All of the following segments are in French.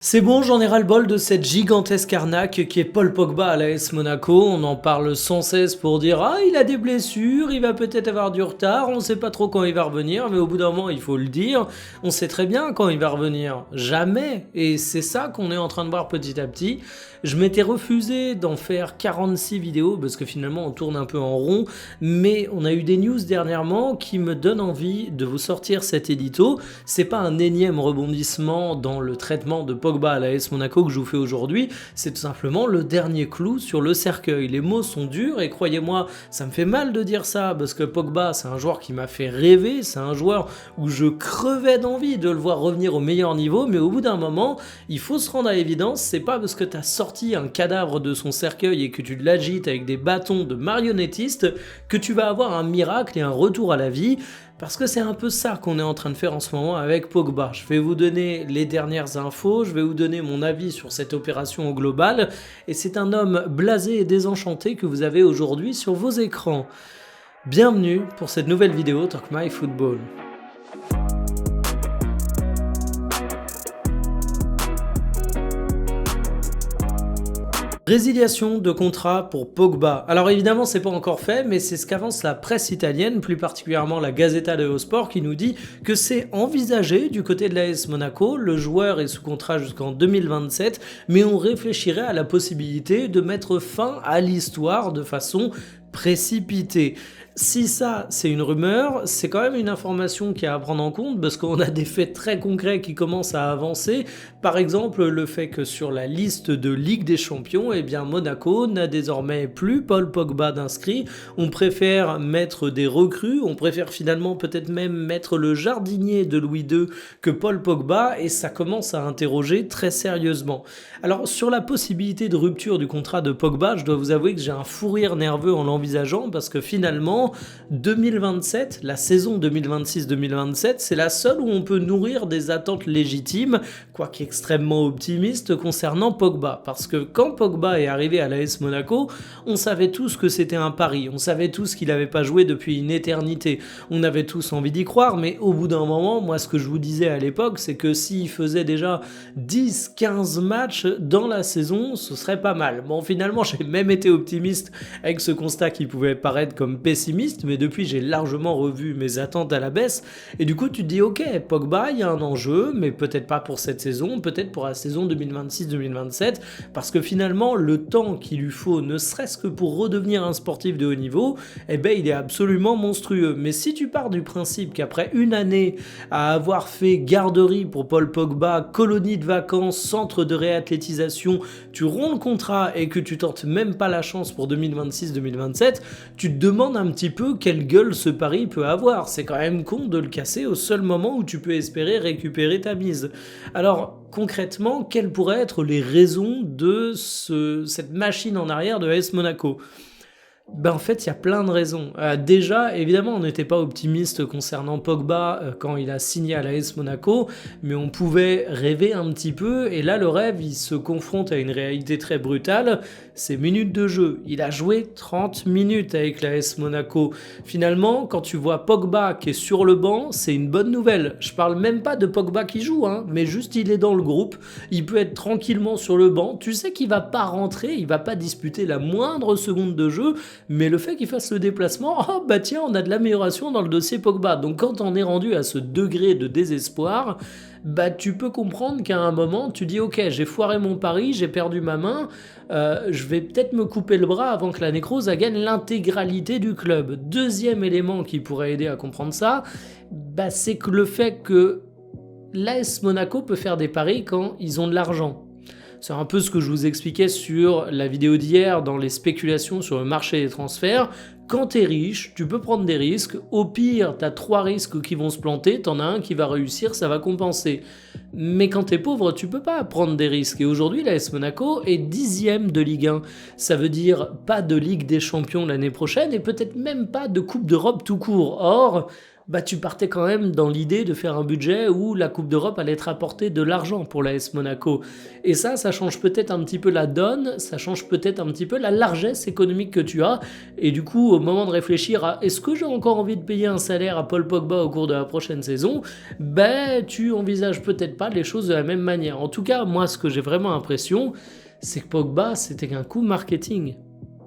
C'est bon, j'en ai ras-le-bol de cette gigantesque arnaque qui est Paul Pogba à l'AS Monaco. On en parle sans cesse pour dire «Ah, il a des blessures, il va peut-être avoir du retard, on sait pas trop quand il va revenir», mais au bout d'un moment, il faut le dire, on sait très bien quand il va revenir. Jamais. Et c'est ça qu'on est en train de voir petit à petit. Je m'étais refusé d'en faire 46 vidéos parce que finalement, on tourne un peu en rond, mais on a eu des news dernièrement qui me donnent envie de vous sortir cet édito. C'est pas un énième rebondissement dans le traitement de Pogba à l'AS Monaco que je vous fais aujourd'hui, c'est tout simplement le dernier clou sur le cercueil. Les mots sont durs et croyez-moi, ça me fait mal de dire ça parce que Pogba, c'est un joueur qui m'a fait rêver, c'est un joueur où je crevais d'envie de le voir revenir au meilleur niveau, mais au bout d'un moment, il faut se rendre à l'évidence, c'est pas parce que tu as sorti un cadavre de son cercueil et que tu l'agites avec des bâtons de marionnettistes que tu vas avoir un miracle et un retour à la vie. Parce que c'est un peu ça qu'on est en train de faire en ce moment avec Pogba. Je vais vous donner les dernières infos, je vais vous donner mon avis sur cette opération au global, et c'est un homme blasé et désenchanté que vous avez aujourd'hui sur vos écrans. Bienvenue pour cette nouvelle vidéo Talk My Football. Résiliation de contrat pour Pogba. Alors évidemment, c'est pas encore fait, mais c'est ce qu'avance la presse italienne, plus particulièrement la Gazzetta dello Sport, qui nous dit que c'est envisagé du côté de l'AS Monaco. Le joueur est sous contrat jusqu'en 2027, mais on réfléchirait à la possibilité de mettre fin à l'histoire de façon précipitée. Si ça, c'est une rumeur, c'est quand même une information qui est à prendre en compte parce qu'on a des faits très concrets qui commencent à avancer. Par exemple, le fait que sur la liste de Ligue des Champions, eh bien Monaco n'a désormais plus Paul Pogba d'inscrit. On préfère mettre des recrues, on préfère finalement peut-être même mettre le jardinier de Louis II que Paul Pogba, et ça commence à interroger très sérieusement. Alors sur la possibilité de rupture du contrat de Pogba, je dois vous avouer que j'ai un fou rire nerveux en l'envisageant parce que finalement 2027, la saison 2026-2027, c'est la seule où on peut nourrir des attentes légitimes, quoique extrêmement optimistes, concernant Pogba. Parce que quand Pogba est arrivé à l'AS Monaco, on savait tous que c'était un pari, on savait tous qu'il n'avait pas joué depuis une éternité, on avait tous envie d'y croire, mais au bout d'un moment, moi ce que je vous disais à l'époque, c'est que s'il faisait déjà 10-15 matchs dans la saison, ce serait pas mal. Bon, finalement, j'ai même été optimiste avec ce constat qui pouvait paraître comme pessimiste, mais depuis j'ai largement revu mes attentes à la baisse, et du coup tu te dis ok, Pogba, il y a un enjeu, mais peut-être pas pour cette saison, peut-être pour la saison 2026-2027, parce que finalement le temps qu'il lui faut, ne serait-ce que pour redevenir un sportif de haut niveau, eh ben il est absolument monstrueux. Mais si tu pars du principe qu'après une année à avoir fait garderie pour Paul Pogba, colonie de vacances, centre de réathlétisation, tu romps le contrat et que tu tentes même pas la chance pour 2026-2027, tu te demandes un petit peu quelle gueule ce pari peut avoir. C'est quand même con de le casser au seul moment où tu peux espérer récupérer ta mise. Alors concrètement, quelles pourraient être les raisons de cette machine en arrière de AS Monaco ? Ben en fait, il y a plein de raisons. Déjà, évidemment, on n'était pas optimiste concernant Pogba quand il a signé à l'AS Monaco, mais on pouvait rêver un petit peu, et là, le rêve, il se confronte à une réalité très brutale, c'est minutes de jeu. Il a joué 30 minutes avec l'AS Monaco. Finalement, quand tu vois Pogba qui est sur le banc, c'est une bonne nouvelle. Je parle même pas de Pogba qui joue, hein, mais juste il est dans le groupe, il peut être tranquillement sur le banc, tu sais qu'il va pas rentrer, il va pas disputer la moindre seconde de jeu, mais le fait qu'il fasse le déplacement, oh bah tiens, on a de l'amélioration dans le dossier Pogba. Donc quand on est rendu à ce degré de désespoir, bah tu peux comprendre qu'à un moment, tu dis ok, j'ai foiré mon pari, j'ai perdu ma main, je vais peut-être me couper le bras avant que la nécrose gagne l'intégralité du club. Deuxième élément qui pourrait aider à comprendre ça, bah c'est que le fait que l'AS Monaco peut faire des paris quand ils ont de l'argent. C'est un peu ce que je vous expliquais sur la vidéo d'hier dans les spéculations sur le marché des transferts. Quand t'es riche, tu peux prendre des risques. Au pire, t'as 3 risques qui vont se planter, t'en as un qui va réussir, ça va compenser. Mais quand t'es pauvre, tu peux pas prendre des risques. Et aujourd'hui, l'AS Monaco est 10e de Ligue 1. Ça veut dire pas de Ligue des Champions l'année prochaine et peut-être même pas de Coupe d'Europe tout court. Or, bah tu partais quand même dans l'idée de faire un budget où la Coupe d'Europe allait te rapporter de l'argent pour l'AS Monaco. Et ça change peut-être un petit peu la donne, ça change peut-être un petit peu la largesse économique que tu as. Et du coup, au moment de réfléchir à est-ce que j'ai encore envie de payer un salaire à Paul Pogba au cours de la prochaine saison, ben tu envisages peut-être pas les choses de la même manière. En tout cas, moi, ce que j'ai vraiment l'impression, c'est que Pogba, c'était qu'un coup marketing.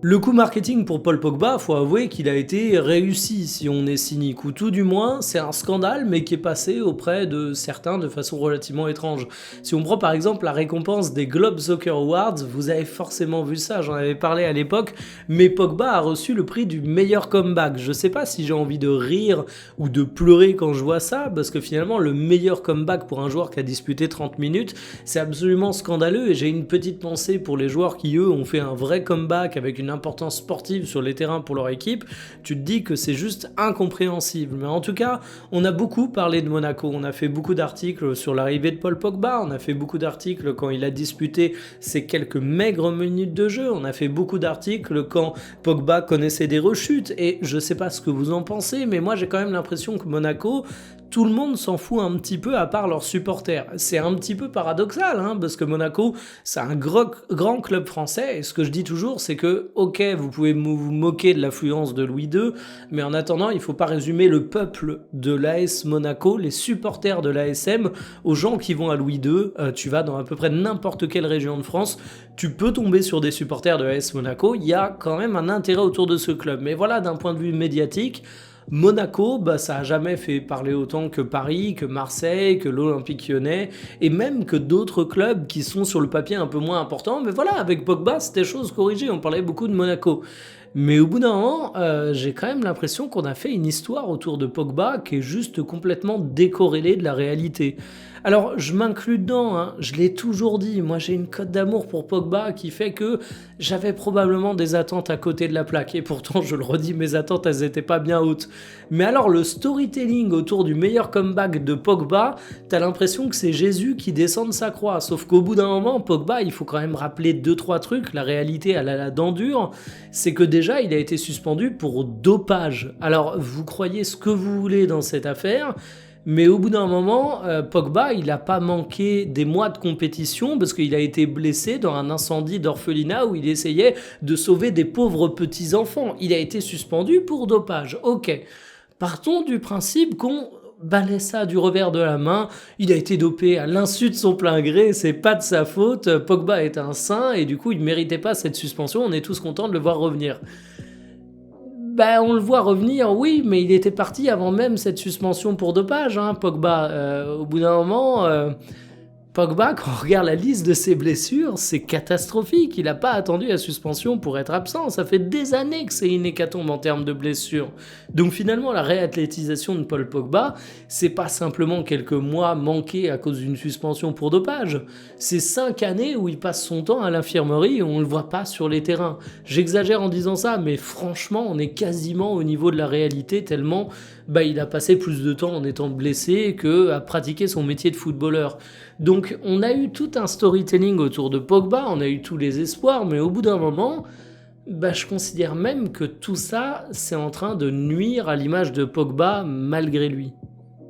Le coup marketing pour Paul Pogba, faut avouer qu'il a été réussi si on est cynique, ou tout du moins c'est un scandale mais qui est passé auprès de certains de façon relativement étrange. Si on prend par exemple la récompense des Globe Soccer Awards, vous avez forcément vu ça, j'en avais parlé à l'époque, mais Pogba a reçu le prix du meilleur comeback. Je sais pas si j'ai envie de rire ou de pleurer quand je vois ça, parce que finalement le meilleur comeback pour un joueur qui a disputé 30 minutes, c'est absolument scandaleux et j'ai une petite pensée pour les joueurs qui eux ont fait un vrai comeback avec une importance sportive sur les terrains pour leur équipe. Tu te dis que c'est juste incompréhensible. Mais en tout cas, on a beaucoup parlé de Monaco. On a fait beaucoup d'articles sur l'arrivée de Paul Pogba. On a fait beaucoup d'articles quand il a disputé ses quelques maigres minutes de jeu. On a fait beaucoup d'articles quand Pogba connaissait des rechutes. Et je sais pas ce que vous en pensez, mais moi j'ai quand même l'impression que Monaco, tout le monde s'en fout un petit peu à part leurs supporters. C'est un petit peu paradoxal, hein, parce que Monaco, c'est un grand club français, et ce que je dis toujours, c'est que, ok, vous pouvez vous moquer de l'affluence de Louis II, mais en attendant, il ne faut pas résumer le peuple de l'AS Monaco, les supporters de l'ASM, aux gens qui vont à Louis II. Tu vas dans à peu près n'importe quelle région de France, tu peux tomber sur des supporters de l'AS Monaco, il y a quand même un intérêt autour de ce club. Mais voilà, d'un point de vue médiatique, Monaco, bah, ça a jamais fait parler autant que Paris, que Marseille, que l'Olympique Lyonnais, et même que d'autres clubs qui sont sur le papier un peu moins importants. Mais voilà, avec Pogba, c'était chose corrigée, on parlait beaucoup de Monaco. Mais au bout d'un moment, j'ai quand même l'impression qu'on a fait une histoire autour de Pogba qui est juste complètement décorrélée de la réalité. Alors, je m'inclus dedans, hein, je l'ai toujours dit, moi j'ai une cote d'amour pour Pogba qui fait que j'avais probablement des attentes à côté de la plaque, et pourtant je le redis, mes attentes elles étaient pas bien hautes. Mais alors le storytelling autour du meilleur comeback de Pogba, t'as l'impression que c'est Jésus qui descend de sa croix, sauf qu'au bout d'un moment, Pogba, il faut quand même rappeler 2-3 trucs, la réalité elle a la dent dure, c'est que déjà il a été suspendu pour dopage. Alors vous croyez ce que vous voulez dans cette affaire, mais au bout d'un moment, Pogba, il n'a pas manqué des mois de compétition parce qu'il a été blessé dans un incendie d'orphelinat où il essayait de sauver des pauvres petits-enfants. Il a été suspendu pour dopage. Ok. Partons du principe qu'on balaie ça du revers de la main. Il a été dopé à l'insu de son plein gré, c'est pas de sa faute. Pogba est un saint et du coup, il ne méritait pas cette suspension. On est tous contents de le voir revenir. Ben, on le voit revenir, oui, mais il était parti avant même cette suspension pour dopage, hein, Pogba. Au bout d'un moment, Pogba, quand on regarde la liste de ses blessures, c'est catastrophique. Il n'a pas attendu la suspension pour être absent. Ça fait des années que c'est une hécatombe en termes de blessures. Donc finalement, la réathlétisation de Paul Pogba, c'est pas simplement quelques mois manqués à cause d'une suspension pour dopage. C'est 5 années où il passe son temps à l'infirmerie et on le voit pas sur les terrains. J'exagère en disant ça, mais franchement, on est quasiment au niveau de la réalité tellement il a passé plus de temps en étant blessé qu'à pratiquer son métier de footballeur. Donc on a eu tout un storytelling autour de Pogba, on a eu tous les espoirs, mais au bout d'un moment, je considère même que tout ça, c'est en train de nuire à l'image de Pogba malgré lui.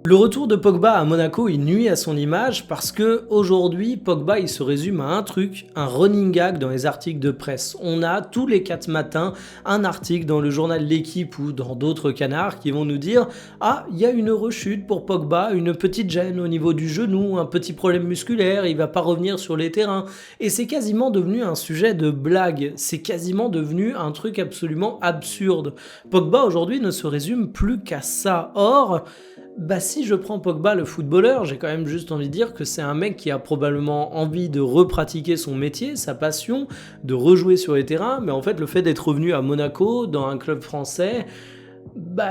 Le retour de Pogba à Monaco, il nuit à son image parce que aujourd'hui, Pogba, il se résume à un truc, un running gag dans les articles de presse. On a tous les 4 matins un article dans le journal L'Équipe ou dans d'autres canards qui vont nous dire « Ah, il y a une rechute pour Pogba, une petite gêne au niveau du genou, un petit problème musculaire, il va pas revenir sur les terrains. » Et c'est quasiment devenu un sujet de blague, c'est quasiment devenu un truc absolument absurde. Pogba aujourd'hui ne se résume plus qu'à ça. Or, si je prends Pogba le footballeur, j'ai quand même juste envie de dire que c'est un mec qui a probablement envie de repratiquer son métier, sa passion, de rejouer sur les terrains, mais en fait le fait d'être revenu à Monaco, dans un club français,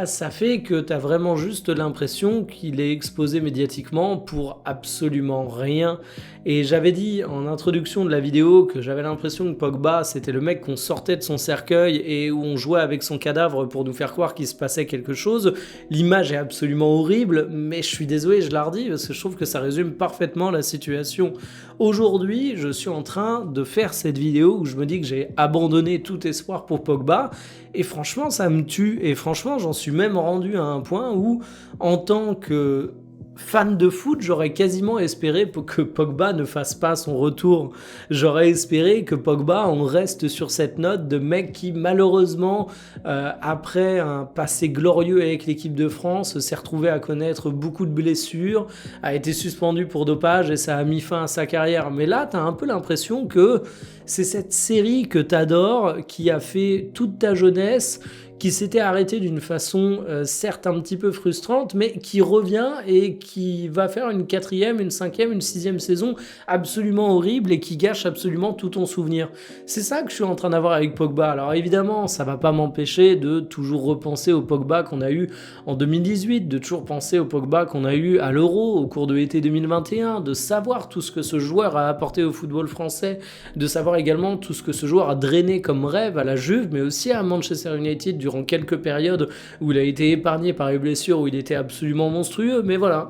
ça fait que t'as vraiment juste l'impression qu'il est exposé médiatiquement pour absolument rien. Et j'avais dit en introduction de la vidéo que j'avais l'impression que Pogba, c'était le mec qu'on sortait de son cercueil et où on jouait avec son cadavre pour nous faire croire qu'il se passait quelque chose. L'image est absolument horrible, mais je suis désolé, je la redis, parce que je trouve que ça résume parfaitement la situation. Aujourd'hui, je suis en train de faire cette vidéo où je me dis que j'ai abandonné tout espoir pour Pogba, et franchement, ça me tue, et franchement, franchement, j'en suis même rendu à un point où, en tant que fan de foot, j'aurais quasiment espéré que Pogba ne fasse pas son retour. J'aurais espéré que Pogba, on reste sur cette note de mec qui, malheureusement, après un passé glorieux avec l'équipe de France, s'est retrouvé à connaître beaucoup de blessures, a été suspendu pour dopage et ça a mis fin à sa carrière. Mais là, t'as un peu l'impression que c'est cette série que t'adores, qui a fait toute ta jeunesse, qui s'était arrêté d'une façon certes un petit peu frustrante, mais qui revient et qui va faire une 4e, une 5e, une 6e saison absolument horrible et qui gâche absolument tout ton souvenir. C'est ça que je suis en train d'avoir avec Pogba. Alors évidemment, ça va pas m'empêcher de toujours repenser au Pogba qu'on a eu en 2018, de toujours penser au Pogba qu'on a eu à l'Euro au cours de l'été 2021, de savoir tout ce que ce joueur a apporté au football français, de savoir également tout ce que ce joueur a drainé comme rêve à la Juve, mais aussi à Manchester United durant quelques périodes où il a été épargné par les blessures, où il était absolument monstrueux, mais voilà.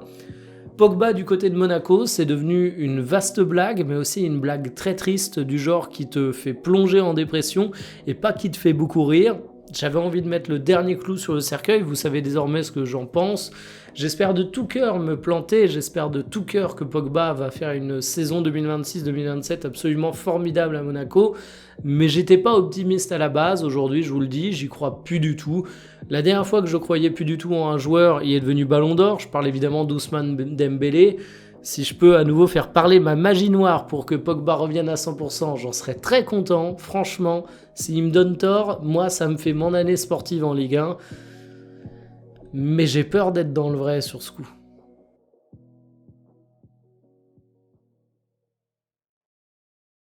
Pogba du côté de Monaco, c'est devenu une vaste blague, mais aussi une blague très triste, du genre qui te fait plonger en dépression et pas qui te fait beaucoup rire. J'avais envie de mettre le dernier clou sur le cercueil, vous savez désormais ce que j'en pense. J'espère de tout cœur me planter, j'espère de tout cœur que Pogba va faire une saison 2026-2027 absolument formidable à Monaco, mais j'étais pas optimiste à la base. Aujourd'hui, je vous le dis, j'y crois plus du tout. La dernière fois que je croyais plus du tout en un joueur, il est devenu Ballon d'Or, je parle évidemment d'Ousmane Dembélé. Si je peux à nouveau faire parler ma magie noire pour que Pogba revienne à 100%, j'en serais très content. Franchement, s'il me donne tort, moi ça me fait mon année sportive en Ligue 1. Mais j'ai peur d'être dans le vrai sur ce coup.